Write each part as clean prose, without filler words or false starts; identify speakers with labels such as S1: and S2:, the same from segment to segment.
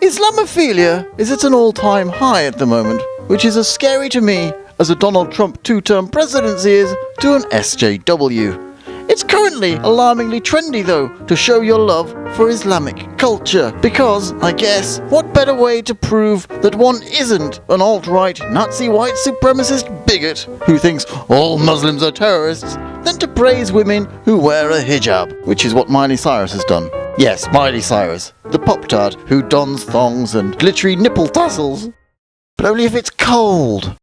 S1: Islamophilia is at an all-time high at the moment, which is as scary to me as a Donald Trump two-term presidency is to an SJW. It's currently alarmingly trendy though to show your love for Islamic culture, because, I guess, what better way to prove that one isn't an alt-right Nazi white supremacist bigot who thinks all Muslims are terrorists than to praise women who wear a hijab, which is what Miley Cyrus has done. Yes, Miley Cyrus, the pop-tart who dons thongs and glittery nipple tassels. But only if it's cold.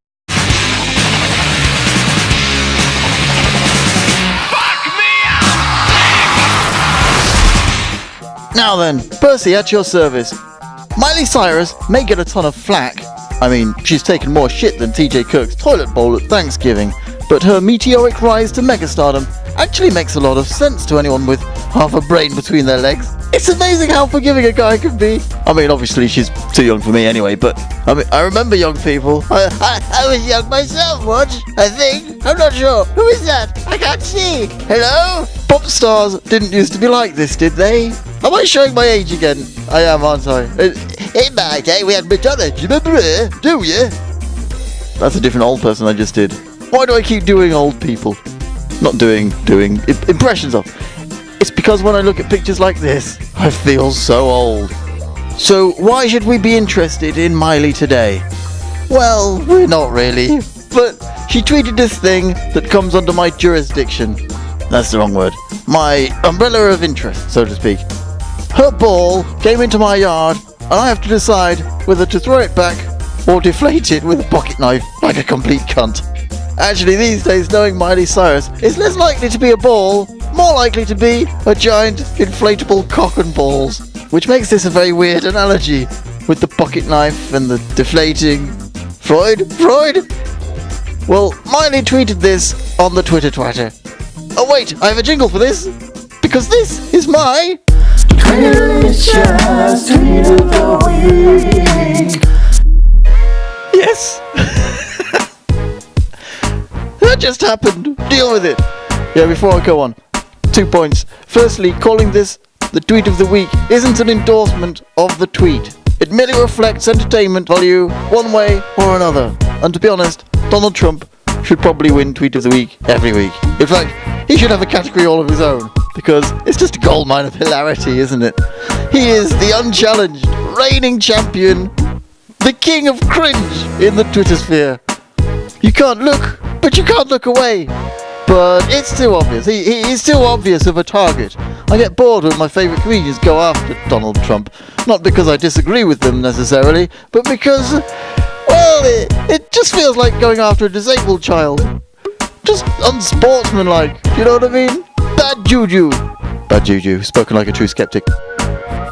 S1: Now then, Percy at your service. Miley Cyrus may get a ton of flack. I mean, she's taken more shit than TJ Kirk's toilet bowl at Thanksgiving, but her meteoric rise to megastardom actually makes a lot of sense to anyone with half a brain between their legs. It's amazing how forgiving a guy can be. I mean, obviously she's too young for me anyway, but I remember young people. I was young myself once, I think. I'm not sure. Who is that? I can't see. Hello? Pop stars didn't used to be like this, did they? Am I showing my age again? I am, aren't I? In my day, we had Madonna. Do you remember her? Do you? That's a different old person I just did. Why do I keep doing old people? Not doing impressions of. It's because when I look at pictures like this, I feel so old. So why should we be interested in Miley today? Well, we're not really. But she tweeted this thing that comes under my jurisdiction. That's the wrong word. My umbrella of interest, so to speak. Her ball came into my yard, and I have to decide whether to throw it back or deflate it with a pocket knife like a complete cunt. Actually, these days, knowing Miley Cyrus is less likely to be a ball, more likely to be a giant inflatable cock and balls, which makes this a very weird analogy with the pocket knife and the deflating. Freud? Well, Miley tweeted this on the Twitter twatter. Oh wait, I have a jingle for this, because this is my Twitterlicious Tweet of the Week. Yes. That just happened. Deal with it. Yeah, before I go on, 2 points. Firstly, calling this the Tweet of the Week isn't an endorsement of the tweet. It merely reflects entertainment value one way or another. And to be honest, Donald Trump should probably win Tweet of the Week every week. In fact, he should have a category all of his own, because it's just a goldmine of hilarity, isn't it? He is the unchallenged, reigning champion, the king of cringe in the Twitter sphere. You can't look, but you can't look away. But it's too obvious. He's too obvious of a target. I get bored when my favourite comedians go after Donald Trump. Not because I disagree with them necessarily, but because, well, it just feels like going after a disabled child. Just unsportsmanlike, you know what I mean? Bad juju. Bad juju, spoken like a true skeptic.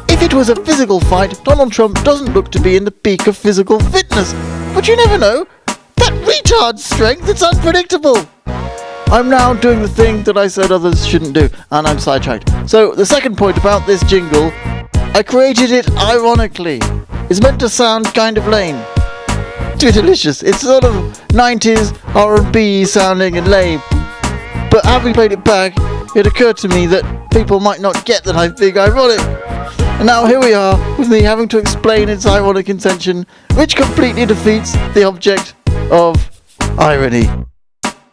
S1: If it was a physical fight, Donald Trump doesn't look to be in the peak of physical fitness. But you never know. That retard's strength, it's unpredictable. I'm now doing the thing that I said others shouldn't do, and I'm sidetracked. So, the second point about this jingle, I created it ironically. It's meant to sound kind of lame. Twitterlicious. It's sort of 90s R&B sounding and lame. But having played it back, it occurred to me that people might not get that I'm being ironic. And now here we are, with me having to explain its ironic intention, which completely defeats the object of irony.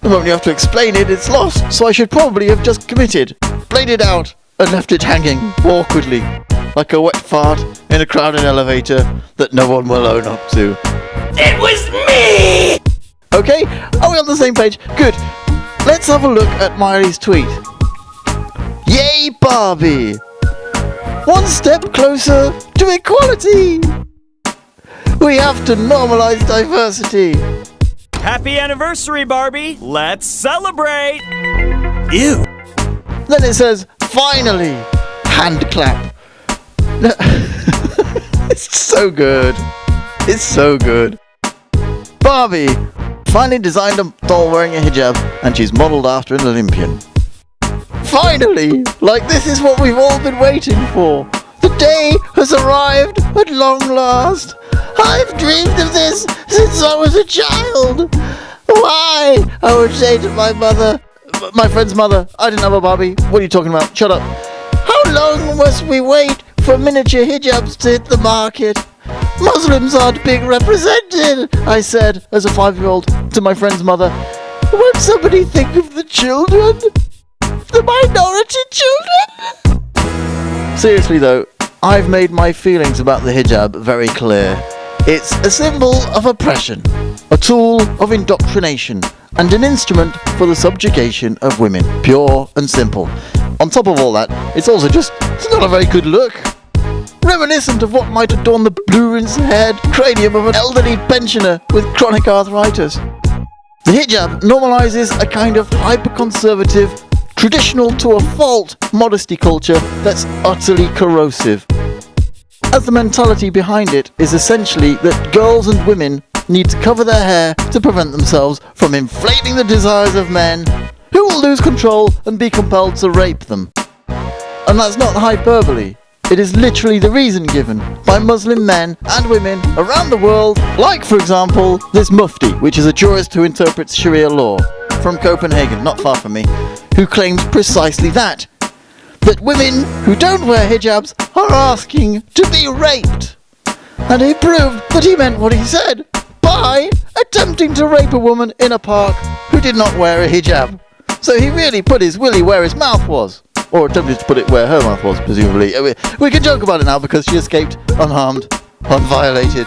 S1: The moment you have to explain it, it's lost. So I should probably have just committed, played it out, and left it hanging awkwardly, like a wet fart in a crowded elevator that no one will own up to. It was me! Okay, are we on the same page? Good. Let's have a look at Miley's tweet. Yay, Barbie! One step closer to equality! We have to normalize diversity.
S2: Happy anniversary, Barbie! Let's celebrate!
S1: Ew. Then it says, finally, hand clap. It's so good. It's so good. Barbie finally designed a doll wearing a hijab, and she's modelled after an Olympian. Finally! Like, this is what we've all been waiting for. The day has arrived at long last. I've dreamed of this since I was a child. Why? I would say to my mother, my friend's mother, I didn't have a Barbie. What are you talking about? Shut up. How long must we wait for miniature hijabs to hit the market? Muslims aren't being represented, I said as a 5-year-old to my friend's mother. Won't somebody think of the children? The minority children? Seriously though, I've made my feelings about the hijab very clear. It's a symbol of oppression, a tool of indoctrination, and an instrument for the subjugation of women, pure and simple. On top of all that, it's not a very good look. Reminiscent of what might adorn the blue-rinse-haired cranium of an elderly pensioner with chronic arthritis. The hijab normalizes a kind of hyper-conservative, traditional to a fault modesty culture that's utterly corrosive. As the mentality behind it is essentially that girls and women need to cover their hair to prevent themselves from inflating the desires of men who will lose control and be compelled to rape them. And that's not hyperbole. It is literally the reason given by Muslim men and women around the world, like for example this mufti, which is a jurist who interprets Sharia law, from Copenhagen, not far from me, who claims precisely that women who don't wear hijabs are asking to be raped. And he proved that he meant what he said by attempting to rape a woman in a park who did not wear a hijab. So he really put his willy where his mouth was. Or attempted to put it where her mouth was, presumably. We can joke about it now because she escaped unharmed, unviolated.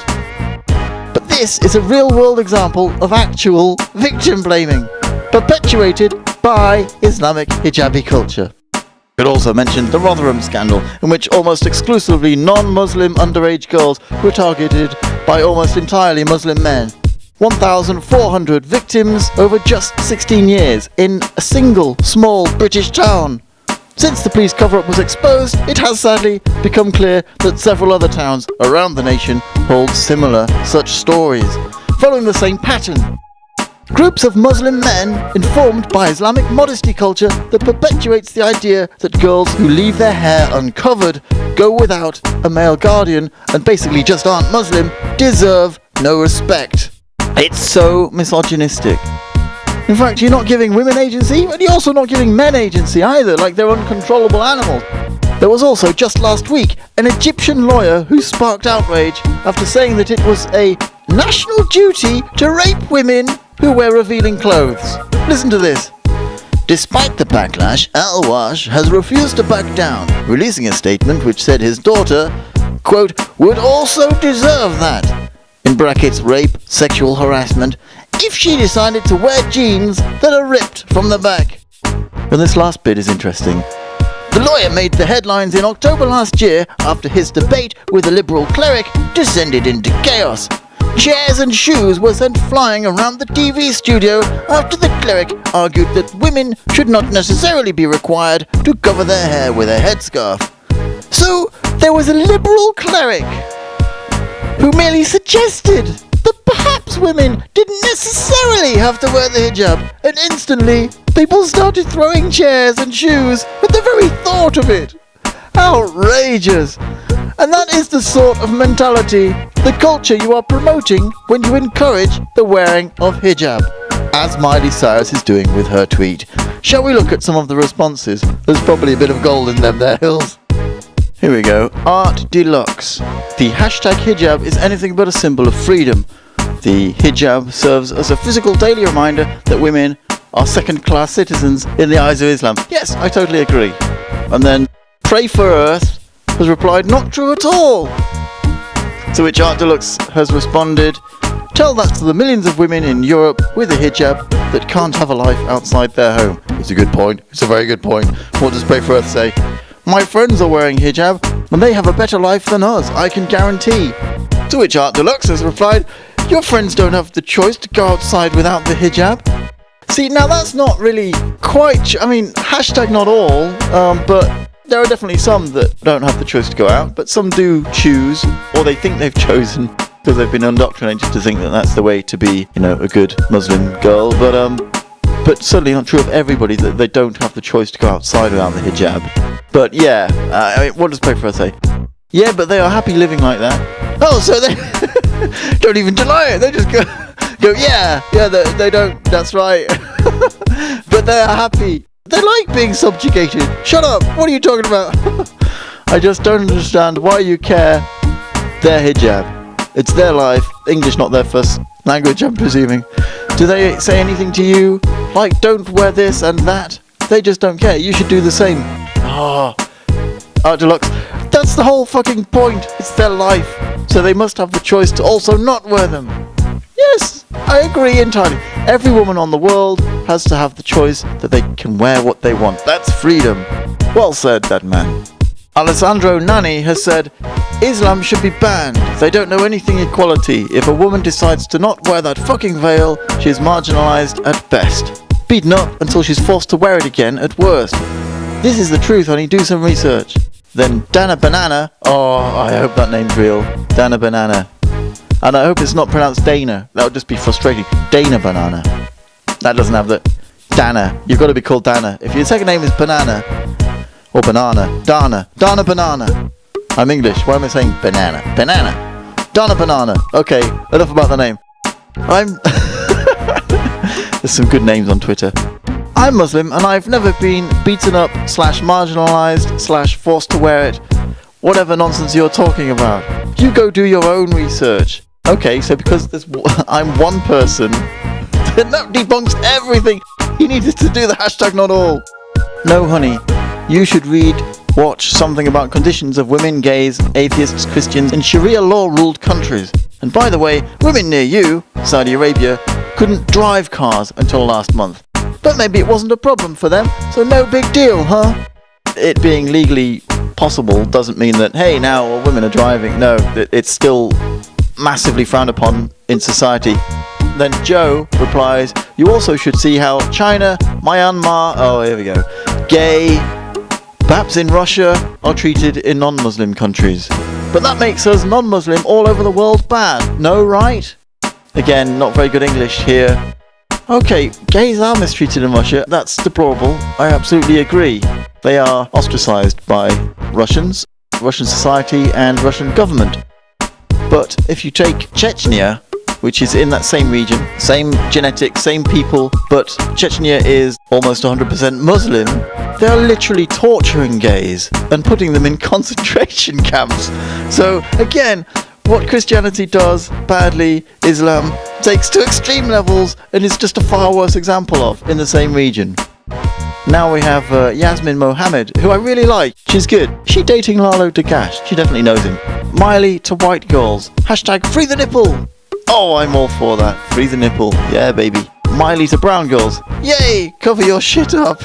S1: But this is a real-world example of actual victim blaming, perpetuated by Islamic hijabi culture. It also mentioned the Rotherham scandal, in which almost exclusively non-Muslim underage girls were targeted by almost entirely Muslim men. 1,400 victims over just 16 years in a single small British town. Since the police cover-up was exposed, it has sadly become clear that several other towns around the nation hold similar such stories, following the same pattern. Groups of Muslim men informed by Islamic modesty culture that perpetuates the idea that girls who leave their hair uncovered, go without a male guardian, and basically just aren't Muslim, deserve no respect. It's so misogynistic. In fact, you're not giving women agency, and you're also not giving men agency either, like they're uncontrollable animals. There was also, just last week, an Egyptian lawyer who sparked outrage after saying that it was a national duty to rape women who wear revealing clothes. Listen to this. Despite the backlash, Al-Wash has refused to back down, releasing a statement which said his daughter, quote, would also deserve that, in brackets rape, sexual harassment, if she decided to wear jeans that are ripped from the back. And this last bit is interesting. The lawyer made the headlines in October last year after his debate with a liberal cleric descended into chaos. Chairs and shoes were sent flying around the TV studio after the cleric argued that women should not necessarily be required to cover their hair with a headscarf. So there was a liberal cleric who merely suggested that perhaps women didn't necessarily have to wear the hijab, and instantly people started throwing chairs and shoes at the very thought of it. Outrageous! And that is the sort of mentality, the culture you are promoting when you encourage the wearing of hijab, as Miley Cyrus is doing with her tweet. Shall we look at some of the responses? There's probably a bit of gold in them there hills. Here we go. Art Deluxe. The hashtag hijab is anything but a symbol of freedom. The hijab serves as a physical daily reminder that women are second-class citizens in the eyes of Islam. Yes, I totally agree. And then Pray for Earth has replied, not true at all. To which Art Deluxe has responded, tell that to the millions of women in Europe with a hijab that can't have a life outside their home. It's a good point. It's a very good point. What does Pray for Earth say? My friends are wearing hijab and they have a better life than us, I can guarantee. To which Art Deluxe has replied, your friends don't have the choice to go outside without the hijab. See, now that's not really quite, hashtag not all, but there are definitely some that don't have the choice to go out, but some do choose, or they think they've chosen, because they've been indoctrinated to think that that's the way to be, a good Muslim girl, but certainly not true of everybody, that they don't have the choice to go outside without the hijab. But yeah, what does Pray for Earth say? Yeah, but they are happy living like that. Oh, so they don't even deny it, they just go yeah, they don't, that's right. But they are happy. They like being subjugated. Shut up, what are you talking about? I just don't understand why you care. Their hijab. It's their life. English not their first language, I'm presuming. Do they say anything to you? Like, don't wear this and that? They just don't care. You should do the same. Art Deluxe. That's the whole fucking point. It's their life. So they must have the choice to also not wear them. Yes, I agree entirely. Every woman on the world has to have the choice that they can wear what they want. That's freedom. Well said, that man. Alessandro Nani has said, Islam should be banned. They don't know anything equality. If a woman decides to not wear that fucking veil, she is marginalised at best. Beaten up until she's forced to wear it again at worst. This is the truth, honey. Do some research. Then Dana Banana. Oh, I hope that name's real. Dana Banana. And I hope it's not pronounced Dana. That would just be frustrating. Dana Banana. That doesn't have the... Dana. You've got to be called Dana. If your second name is Banana... Or Banana. Dana Banana. I'm English. Why am I saying banana? Banana. Dana Banana. Okay, enough about the name. There's some good names on Twitter. I'm Muslim and I've never been beaten up / marginalised / forced to wear it. Whatever nonsense you're talking about. You go do your own research. Okay, so because I'm one person, then that debunks everything. He needed to do the hashtag not all. No, honey. You should watch something about conditions of women, gays, atheists, Christians in Sharia law-ruled countries. And by the way, women near you, Saudi Arabia, couldn't drive cars until last month. But maybe it wasn't a problem for them, so no big deal, huh? It being legally possible doesn't mean that, hey, now women are driving. No, it's still massively frowned upon in society. Then Joe replies, you also should see how China, Myanmar, oh, here we go, gay, perhaps in Russia, are treated in non-Muslim countries. But that makes us non-Muslim all over the world bad, no, right? Again, not very good English here. Okay, gays are mistreated in Russia. That's deplorable. I absolutely agree. They are ostracized by Russians, Russian society, and Russian government. But if you take Chechnya, which is in that same region, same genetics, same people, but Chechnya is almost 100% Muslim, they are literally torturing gays and putting them in concentration camps. So, again, what Christianity does badly, Islam takes to extreme levels and is just a far worse example of in the same region. Now we have Yasmin Mohammed, who I really like. She's good. Is she dating Lalo Dagash? She definitely knows him. Miley to white girls. Hashtag free the nipple. Oh, I'm all for that. Free the nipple. Yeah, baby. Miley to brown girls. Yay! Cover your shit up.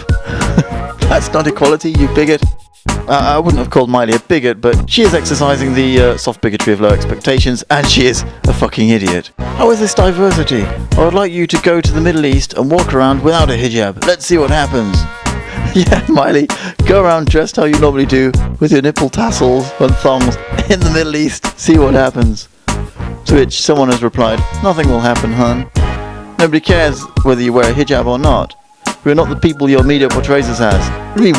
S1: That's not equality, you bigot. I wouldn't have called Miley a bigot, but she is exercising the soft bigotry of low expectations, and she is a fucking idiot. How is this diversity? I would like you to go to the Middle East and walk around without a hijab. Let's see what happens. Yeah, Miley, go around dressed how you normally do, with your nipple tassels and thongs in the Middle East. See what happens. To which someone has replied, nothing will happen, hun. Nobody cares whether you wear a hijab or not. We're not the people your media portrays us as.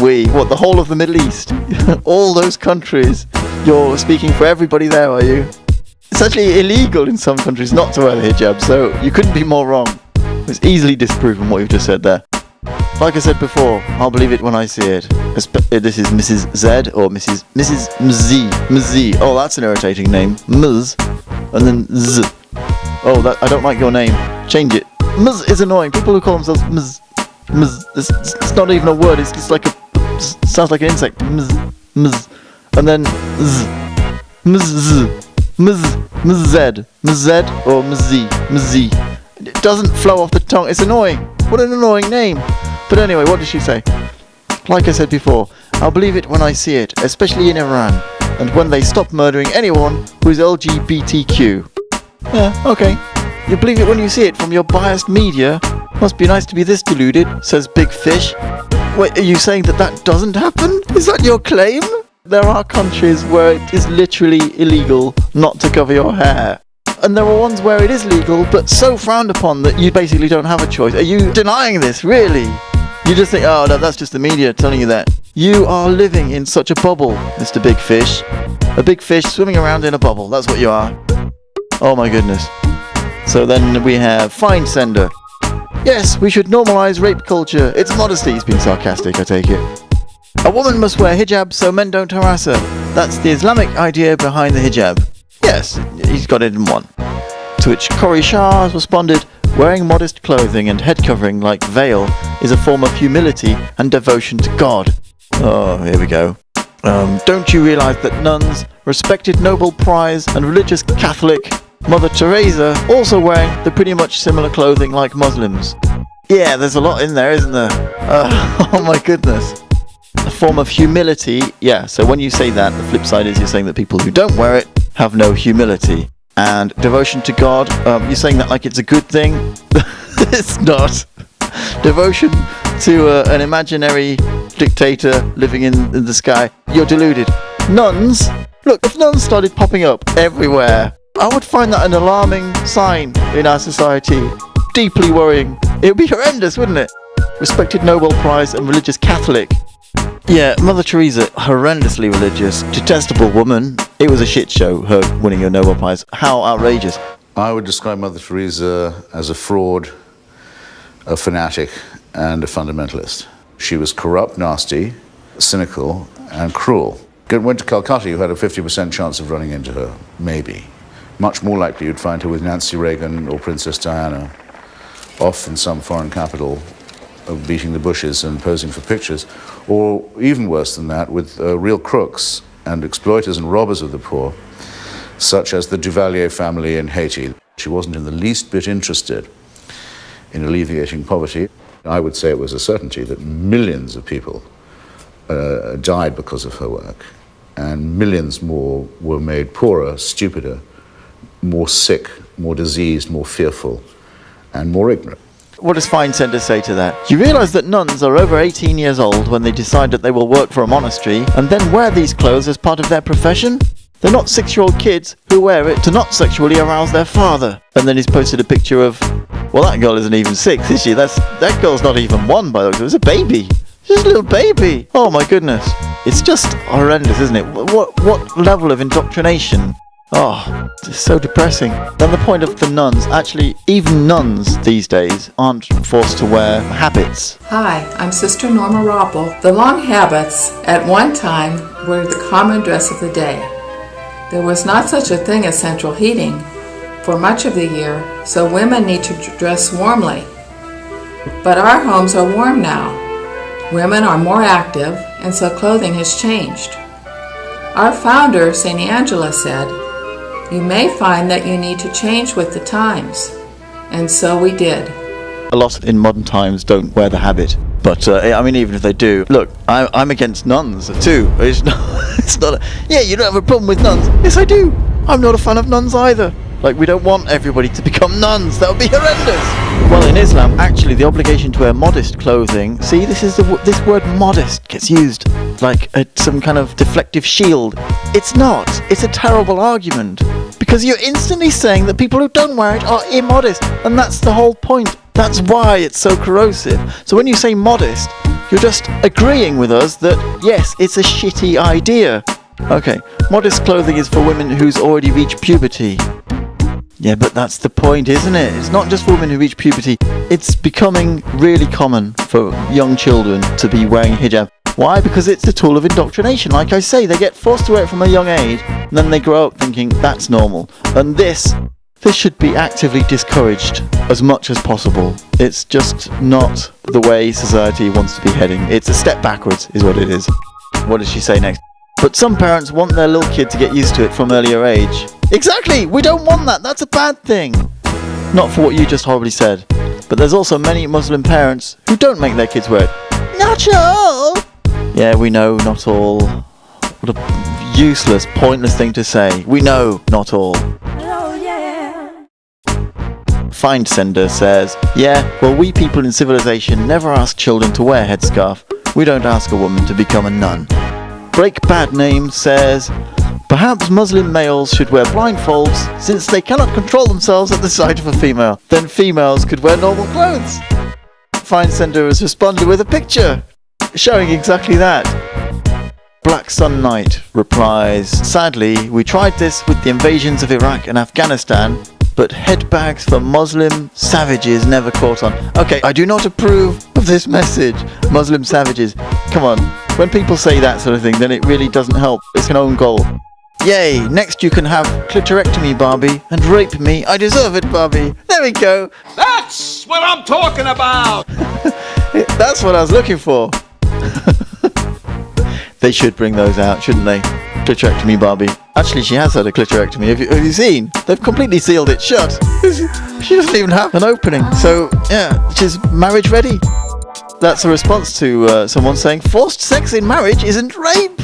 S1: We? What, the whole of the Middle East? All those countries? You're speaking for everybody there, are you? It's actually illegal in some countries not to wear the hijab, so you couldn't be more wrong. It's easily disproven what you've just said there. Like I said before, I'll believe it when I see it. This is Mrs. Z or Mrs. Mz. Oh, that's an irritating name. Mz. And then Z. Oh, I don't like your name. Change it. Mz is annoying. People who call themselves Mz. It's not even a word. It's just like sounds like an insect. Mz. And then Z. Mz or Mz. It doesn't flow off the tongue. It's annoying. What an annoying name. But anyway, what did she say? Like I said before, I'll believe it when I see it, especially in Iran, and when they stop murdering anyone who is LGBTQ. Yeah, okay. You believe it when you see it from your biased media? Must be nice to be this deluded, says Big Fish. Wait, are you saying that doesn't happen? Is that your claim? There are countries where it is literally illegal not to cover your hair. And there are ones where it is legal, but so frowned upon that you basically don't have a choice. Are you denying this, really? You just think, oh, no, that's just the media telling you that. You are living in such a bubble, Mr. Big Fish. A big fish swimming around in a bubble, that's what you are. Oh my goodness. So then we have Fine Sender. Yes, we should normalise rape culture. It's modesty. He's being sarcastic, I take it. A woman must wear hijab so men don't harass her. That's the Islamic idea behind the hijab. Yes, he's got it in one. To which Corey Shah has responded, wearing modest clothing and head covering like veil is a form of humility and devotion to God. Oh, here we go. Don't you realise that nuns, respected Nobel Prize and religious Catholic Mother Teresa also wearing the pretty much similar clothing like Muslims? Yeah, there's a lot in there, isn't there? Oh my goodness. A form of humility. Yeah, so when you say that, the flip side is you're saying that people who don't wear it have no humility. And devotion to God, you're saying that like it's a good thing? It's not. Devotion to an imaginary dictator living in the sky. You're deluded. Nuns? Look, if nuns started popping up everywhere, I would find that an alarming sign in our society. Deeply worrying. It would be horrendous, wouldn't it? Respected Nobel Prize and religious Catholic. Yeah, Mother Teresa, horrendously religious, detestable woman. It was a shit show, her winning a Nobel Prize. How outrageous.
S3: I would describe Mother Teresa as a fraud, a fanatic, and a fundamentalist. She was corrupt, nasty, cynical, and cruel. Went to Calcutta, you had a 50% chance of running into her, maybe. Much more likely you'd find her with Nancy Reagan or Princess Diana, off in some foreign capital, beating the bushes and posing for pictures, or even worse than that, with real crooks and exploiters and robbers of the poor, such as the Duvalier family in Haiti. She wasn't in the least bit interested in alleviating poverty. I would say it was a certainty that millions of people died because of her work, and millions more were made poorer, stupider, more sick, more diseased, more fearful, and more ignorant.
S1: What does Feindsender say to that? You realise that nuns are over 18 years old when they decide that they will work for a monastery and then wear these clothes as part of their profession? They're not 6-year-old kids who wear it to not sexually arouse their father. And then he's posted a picture of, well, that girl isn't even 6, is she? That girl's not even 1, by the way. It was a baby. She's a little baby. Oh my goodness. It's just horrendous, isn't it? What level of indoctrination? Oh, it's so depressing. Then the point of the nuns, actually, even nuns these days aren't forced to wear habits.
S4: Hi, I'm Sister Norma Roppel. The long habits at one time were the common dress of the day. There was not such a thing as central heating for much of the year, so women need to dress warmly. But our homes are warm now. Women are more active, and so clothing has changed. Our founder, St. Angela, said, "You may find that you need to change with the times." And so we did.
S1: A lot in modern times don't wear the habit. But, I mean, even if they do, look, I'm against nuns, too. It's not yeah, you don't have a problem with nuns. Yes, I do. I'm not a fan of nuns either. Like, we don't want everybody to become nuns. That would be horrendous. Well, in Islam, actually, the obligation to wear modest clothing, see, this word modest gets used like some kind of deflective shield. It's not. It's a terrible argument. Because you're instantly saying that people who don't wear it are immodest. And that's the whole point. That's why it's so corrosive. So when you say modest, you're just agreeing with us that, yes, it's a shitty idea. Okay, modest clothing is for women who's already reached puberty. Yeah, but that's the point, isn't it? It's not just for women who reach puberty. It's becoming really common for young children to be wearing hijab. Why? Because it's a tool of indoctrination. Like I say, they get forced to wear it from a young age, and then they grow up thinking that's normal. And this should be actively discouraged as much as possible. It's just not the way society wants to be heading. It's a step backwards, is what it is. What does she say next? But some parents want their little kid to get used to it from earlier age. Exactly! We don't want that! That's a bad thing! Not for what you just horribly said. But there's also many Muslim parents who don't make their kids wear it. Not all! Yeah, we know, not all. What a useless, pointless thing to say. We know, not all. Feindsender says, yeah, well, we people in civilization never ask children to wear headscarf. We don't ask a woman to become a nun. Break Bad Name says, perhaps Muslim males should wear blindfolds since they cannot control themselves at the sight of a female. Then females could wear normal clothes. Feindsender has responded with a picture showing exactly that. Black Sun Knight replies, sadly, we tried this with the invasions of Iraq and Afghanistan, but headbags for Muslim savages never caught on. Okay, I do not approve of this message. Muslim savages. Come on. When people say that sort of thing, then it really doesn't help. It's an own goal. Yay, next you can have clitorectomy, Barbie, and rape me. I deserve it, Barbie. There we go.
S5: That's what I'm talking about!
S1: That's what I was looking for. They should bring those out, shouldn't they? Clitorectomy Barbie. Actually, she has had a clitorectomy. Have you seen? They've completely sealed it shut. She doesn't even have an opening. So, yeah, she's marriage ready. That's a response to someone saying forced sex in marriage isn't rape.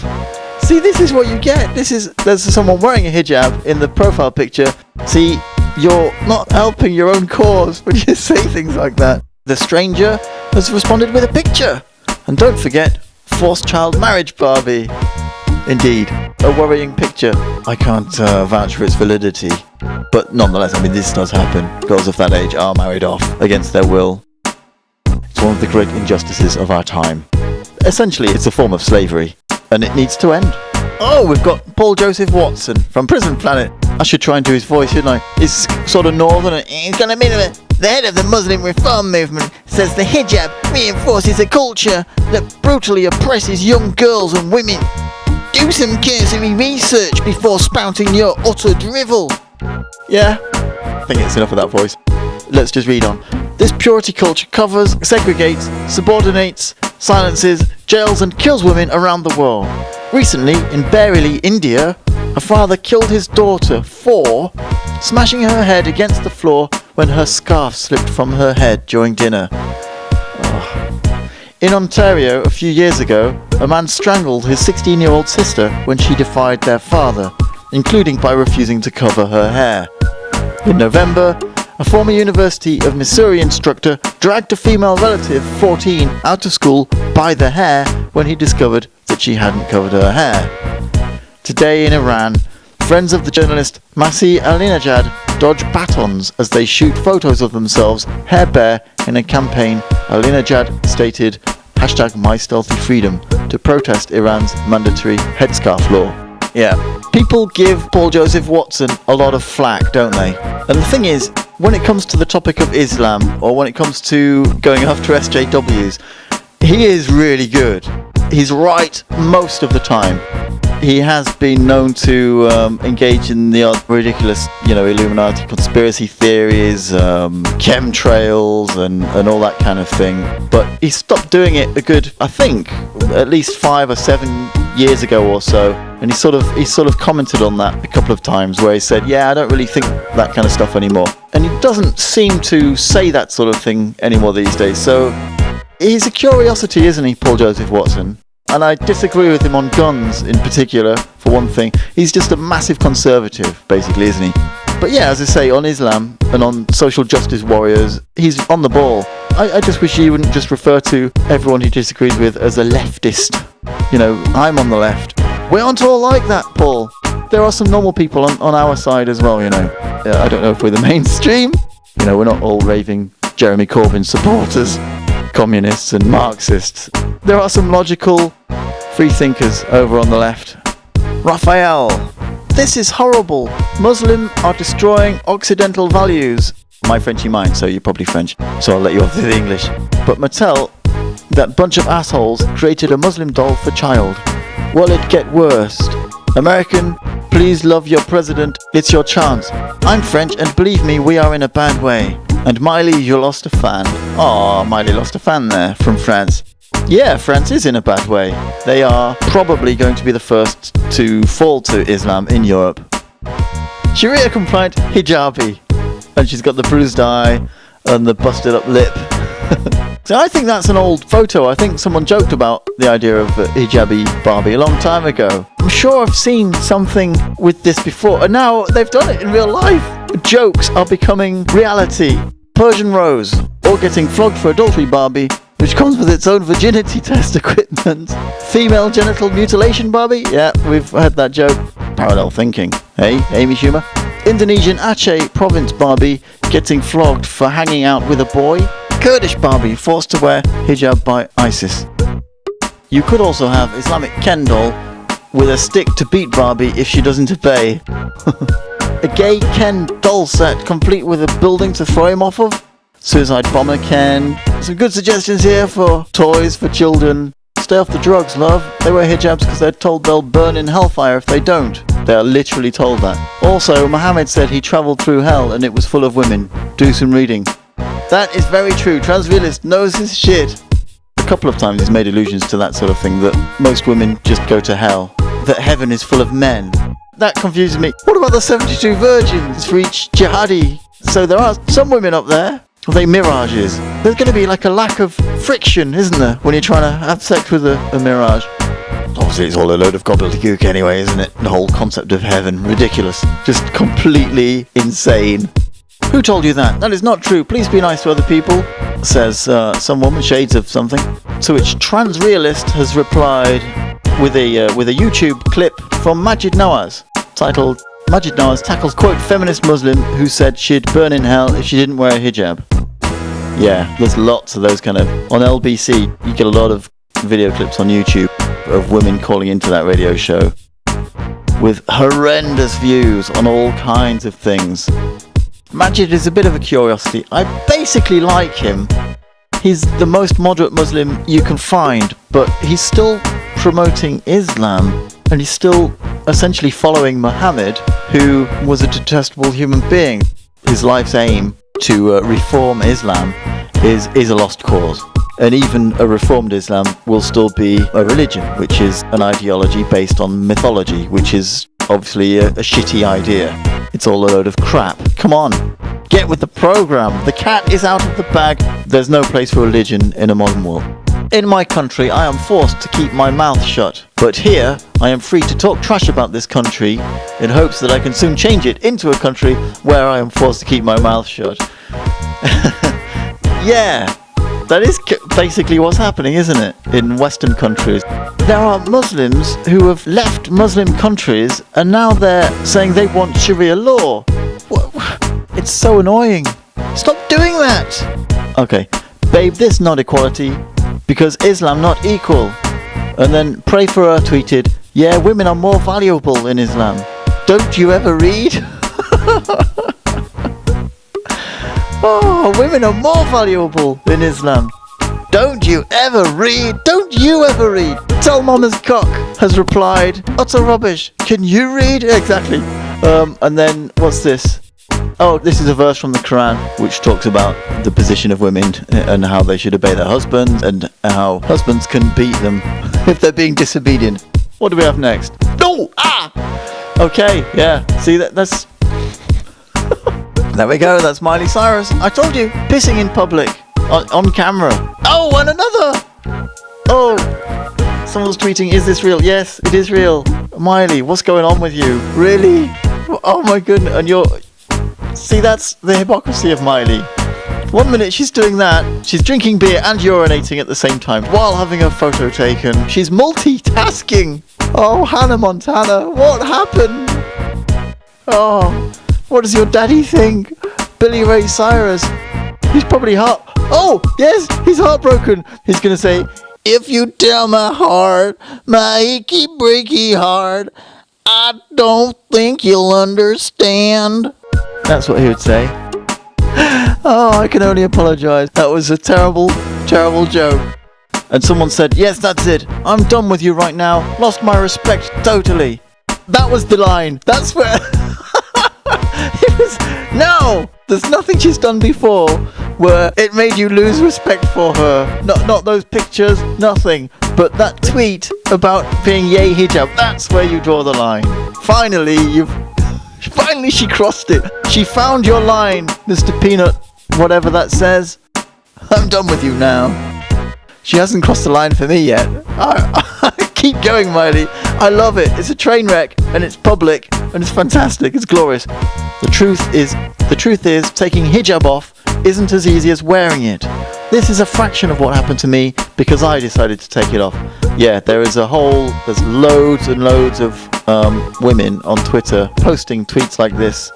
S1: See, this is what you get. There's someone wearing a hijab in the profile picture. See, you're not helping your own cause when you say things like that. The stranger has responded with a picture. And don't forget, forced child marriage, Barbie. Indeed, a worrying picture. I can't vouch for its validity. But nonetheless, I mean, this does happen. Girls of that age are married off against their will. It's one of the great injustices of our time. Essentially, it's a form of slavery. And it needs to end. Oh, we've got Paul Joseph Watson from Prison Planet. I should try and do his voice, shouldn't I? He's sort of northern. He's got a bit of a... The head of the Muslim reform movement says the hijab reinforces a culture that brutally oppresses young girls and women. Do some cursory research before spouting your utter drivel. Yeah, I think it's enough of that voice. Let's just read on. This purity culture covers, segregates, subordinates, silences, jails and kills women around the world. Recently, in Bareilly, India, a father killed his daughter for smashing her head against the floor when her scarf slipped from her head during dinner. Oh. In Ontario, a few years ago, a man strangled his 16-year-old sister when she defied their father, including by refusing to cover her hair. In November, a former University of Missouri instructor dragged a female relative, 14, out of school by the hair when he discovered that she hadn't covered her hair. Today in Iran, friends of the journalist Mahsa Ahmadinejad dodge batons as they shoot photos of themselves hair bare in a campaign Ahmadinejad stated #MyStealthyFreedom to protest Iran's mandatory headscarf law. Yeah, people give Paul Joseph Watson a lot of flack, don't they? And the thing is, when it comes to the topic of Islam, or when it comes to going after SJWs, he is really good. He's right most of the time. He has been known to engage in the odd ridiculous, Illuminati conspiracy theories, chemtrails, and all that kind of thing. But he stopped doing it a good, I think, at least 5 or 7 years ago or so. And he sort of commented on that a couple of times, where he said, "Yeah, I don't really think that kind of stuff anymore." And he doesn't seem to say that sort of thing anymore these days. So he's a curiosity, isn't he, Paul Joseph Watson? And I disagree with him on guns in particular, for one thing. He's just a massive conservative, basically, isn't he? But yeah, as I say, on Islam and on social justice warriors, he's on the ball. I just wish he wouldn't just refer to everyone he disagrees with as a leftist. I'm on the left. We aren't all like that, Paul. There are some normal people on our side as well, I don't know if we're the mainstream. We're not all raving Jeremy Corbyn supporters, communists and Marxists. There are some logical free thinkers over on the left. Raphael, this is horrible. Muslims are destroying Occidental values. My Frenchy mind, so you're probably French, so I'll let you off with the English. But Mattel, that bunch of assholes, created a Muslim doll for child. Will it get worse? American, please love your president. It's your chance. I'm French, and believe me, we are in a bad way. And Miley, you lost a fan. Aw, Miley lost a fan there, from France. Yeah, France is in a bad way. They are probably going to be the first to fall to Islam in Europe. Sharia compliant Hijabi. And she's got the bruised eye and the busted up lip. So I think that's an old photo. I think someone joked about the idea of Hijabi Barbie a long time ago. I'm sure I've seen something with this before, and now they've done it in real life. Jokes are becoming reality. Persian Rose, or getting flogged for adultery Barbie, which comes with its own virginity test equipment. Female genital mutilation Barbie? Yeah, we've had that joke. Parallel thinking. Hey, Amy Schumer? Indonesian Aceh province Barbie getting flogged for hanging out with a boy. Kurdish Barbie forced to wear hijab by ISIS. You could also have Islamic Ken doll with a stick to beat Barbie if she doesn't obey. A gay Ken doll set complete with a building to throw him off of. Suicide bomber Ken. Some good suggestions here for toys for children. Stay off the drugs, love. They wear hijabs because they're told they'll burn in hellfire if they don't. They are literally told that. Also, Muhammad said he travelled through hell and it was full of women. Do some reading. That is very true. Transrealist knows his shit. A couple of times he's made allusions to that sort of thing, that most women just go to hell. That heaven is full of men. That confuses me. What about the 72 virgins for each jihadi? So there are some women up there. Are they mirages? There's going to be like a lack of friction, isn't there, when you're trying to have sex with a mirage? Obviously it's all a load of gobbledygook anyway, isn't it? The whole concept of heaven. Ridiculous. Just completely insane. Who told you that? That is not true. Please be nice to other people, says some woman, shades of something. To which Transrealist has replied with a YouTube clip from Majid Nawaz, titled Majid Nawaz tackles quote feminist Muslim who said she'd burn in hell if she didn't wear a hijab. Yeah, there's lots of those kind of... On LBC, you get a lot of video clips on YouTube of women calling into that radio show with horrendous views on all kinds of things. Majid is a bit of a curiosity. I basically like him. He's the most moderate Muslim you can find, but he's still promoting Islam, and he's still essentially following Muhammad, who was a detestable human being. His life's aim to reform Islam is a lost cause. And even a reformed Islam will still be a religion, which is an ideology based on mythology, which is obviously a shitty idea. It's all a load of crap. Come on, get with the program. The cat is out of the bag. There's no place for religion in a modern world. In my country, I am forced to keep my mouth shut. But here, I am free to talk trash about this country in hopes that I can soon change it into a country where I am forced to keep my mouth shut. Yeah. That is basically what's happening, isn't it, in Western countries? There are Muslims who have left Muslim countries and now they're saying they want Sharia law. It's so annoying. Stop doing that! Okay, babe, this not equality, because Islam not equal. And then Pray For Her tweeted, yeah, women are more valuable in Islam. Don't you ever read? Oh, women are more valuable in Islam. Don't you ever read? Don't you ever read? Tell Mama's cock has replied, utter rubbish. Can you read? Exactly. And then, what's this? Oh, this is a verse from the Quran which talks about the position of women and how they should obey their husbands and how husbands can beat them if they're being disobedient. What do we have next? No! Ah! Okay, yeah. See, that's... There we go, that's Miley Cyrus. I told you, pissing in public, on camera. Oh, and another! Oh, someone's tweeting, is this real? Yes, it is real. Miley, what's going on with you? Really? Oh my goodness, and you're... See, that's the hypocrisy of Miley. 1 minute she's doing that, she's drinking beer and urinating at the same time while having a photo taken. She's multitasking. Oh, Hannah Montana, what happened? Oh... What does your daddy think? Billy Ray Cyrus. He's probably Oh, yes, he's heartbroken. He's going to say, if you tell my heart, my achy breaky heart, I don't think you'll understand. That's what he would say. Oh, I can only apologize. That was a terrible, terrible joke. And someone said, yes, that's it. I'm done with you right now. Lost my respect totally. That was the line. That's where... No! There's nothing she's done before where it made you lose respect for her. Not those pictures, nothing. But that tweet about being yay hijab, that's where you draw the line. Finally, Finally she crossed it. She found your line, Mr. Peanut, whatever that says. I'm done with you now. She hasn't crossed the line for me yet. Keep going, Miley. I love it. It's a train wreck, and it's public, and it's fantastic. It's glorious. The truth is, taking hijab off isn't as easy as wearing it. This is a fraction of what happened to me because I decided to take it off. Yeah, there's loads and loads of women on Twitter posting tweets like this.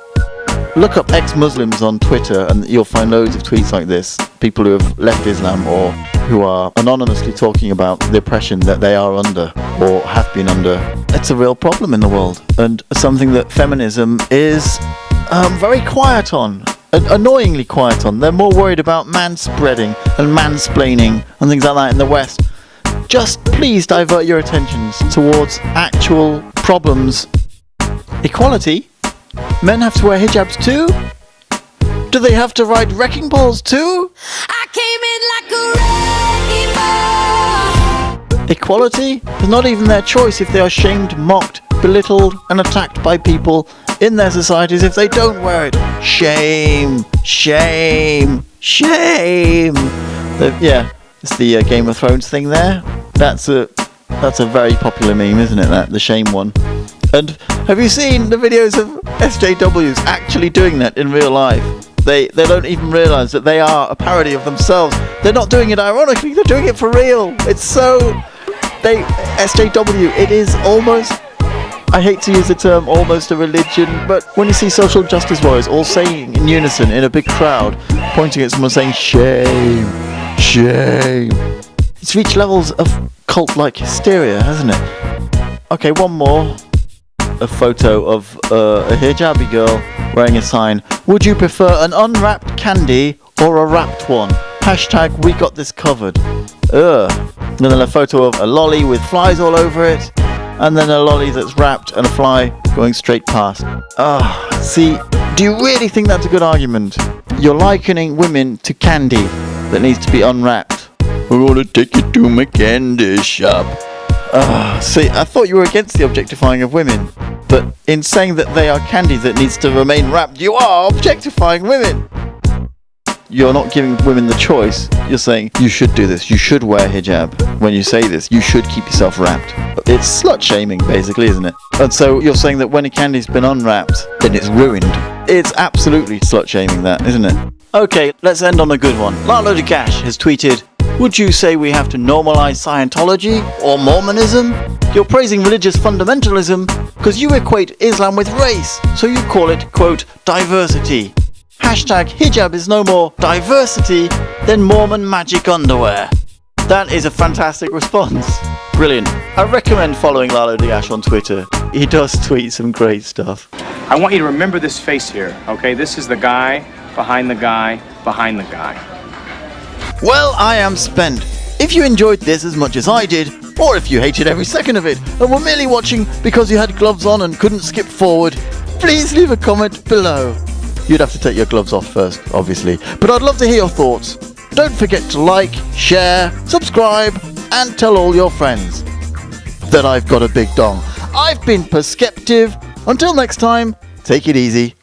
S1: Look up ex-Muslims on Twitter and you'll find loads of tweets like this. People who have left Islam or who are anonymously talking about the oppression that they are under or have been under. It's a real problem in the world and something that feminism is very quiet on. Annoyingly quiet on. They're more worried about manspreading and mansplaining and things like that in the West. Just please divert your attentions towards actual problems Equality? Men have to wear hijabs too? Do they have to ride wrecking balls too?
S6: I came in like a wrecking ball.
S1: Equality is not even their choice if they are shamed, mocked, belittled and attacked by people in their societies if they don't wear it. Shame, shame, shame. Yeah, it's the Game of Thrones thing there. That's a very popular meme, isn't it? That the shame one. And have you seen the videos of SJWs actually doing that in real life? They don't even realise that they are a parody of themselves. They're not doing it ironically, they're doing it for real. It's so... SJW, it is almost... I hate to use the term almost a religion, but when you see social justice warriors all saying in unison in a big crowd, pointing at someone saying, shame, shame. It's reached levels of cult-like hysteria, hasn't it? Okay, one more. A photo of a hijabi girl wearing a sign. Would you prefer an unwrapped candy or a wrapped one? Hashtag we got this covered. Ugh. And then a photo of a lolly with flies all over it. And then a lolly that's wrapped and a fly going straight past. See, do you really think that's a good argument? You're likening women to candy that needs to be unwrapped. We're gonna take you to my candy shop. See, I thought you were against the objectifying of women, but in saying that they are candy that needs to remain wrapped, you are objectifying women. You're not giving women the choice. You're saying, you should do this, you should wear hijab. When you say this, you should keep yourself wrapped. It's slut shaming, basically, isn't it? And so you're saying that when a candy's been unwrapped, then it's ruined. It's absolutely slut shaming that, isn't it? Okay, let's end on a good one. Lalo DeGash has tweeted, would you say we have to normalize Scientology or Mormonism? You're praising religious fundamentalism because you equate Islam with race, so you call it, quote, diversity. Hashtag hijab is no more diversity than Mormon magic underwear. That is a fantastic response. Brilliant. I recommend following Lalo DeGash on Twitter. He does tweet some great stuff.
S7: I want you to remember this face here, okay? This is the guy behind the guy behind the guy.
S1: Well, I am spent. If you enjoyed this as much as I did, or if you hated every second of it, and were merely watching because you had gloves on and couldn't skip forward, please leave a comment below. You'd have to take your gloves off first, obviously, but I'd love to hear your thoughts. Don't forget to like, share, subscribe, and tell all your friends that I've got a big dong. I've been Perskeptive. Until next time, take it easy.